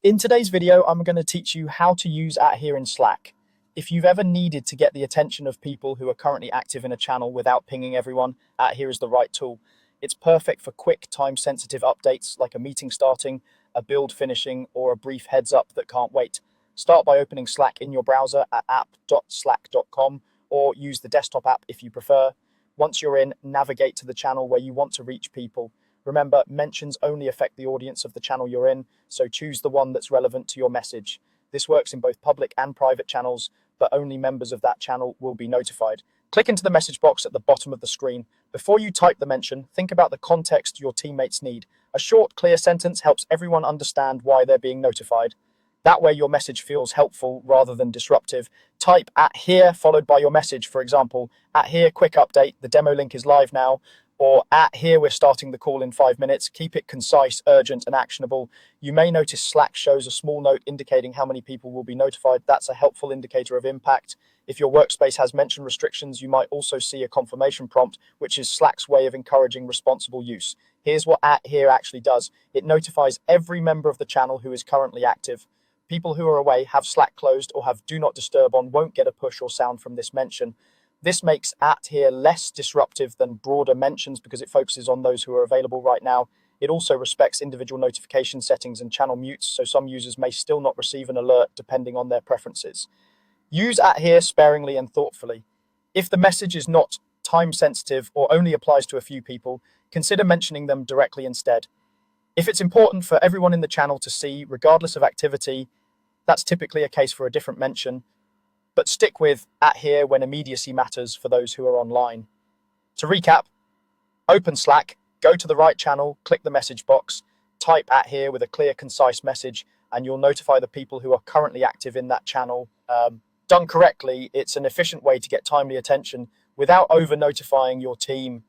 In today's video, I'm going to teach you how to use @here in Slack. If you've ever needed to get the attention of people who are currently active in a channel without pinging everyone, @here is the right tool. It's perfect for quick, time-sensitive updates like a meeting starting, a build finishing, or a brief heads up that can't wait. Start by opening Slack in your browser at app.slack.com or use the desktop app if you prefer. Once you're in, navigate to the channel where you want to reach people. Remember, mentions only affect the audience of the channel you're in, so choose the one that's relevant to your message. This works in both public and private channels, but only members of that channel will be notified. Click into the message box at the bottom of the screen. Before you type the mention, think about the context your teammates need. A short, clear sentence helps everyone understand why they're being notified. That way your message feels helpful rather than disruptive. Type @here followed by your message. For example, @here quick update, the demo link is live now, or @here we're starting the call in 5 minutes. Keep it concise, urgent, and actionable. You may notice Slack shows a small note indicating how many people will be notified. That's a helpful indicator of impact. If your workspace has mention restrictions, you might also see a confirmation prompt, which is Slack's way of encouraging responsible use. Here's what @here actually does. It notifies every member of the channel who is currently active. People who are away, have Slack closed, or have Do Not Disturb on won't get a push or sound from this mention. This makes @here less disruptive than broader mentions because it focuses on those who are available right now. It also respects individual notification settings and channel mutes, so some users may still not receive an alert depending on their preferences. Use @here sparingly and thoughtfully. If the message is not time sensitive or only applies to a few people, consider mentioning them directly instead. If it's important for everyone in the channel to see, regardless of activity, that's typically a case for a different mention, but stick with @here when immediacy matters for those who are online. To recap, open Slack, go to the right channel, click the message box, type @here with a clear, concise message, and you'll notify the people who are currently active in that channel. Done correctly, it's an efficient way to get timely attention without over notifying your team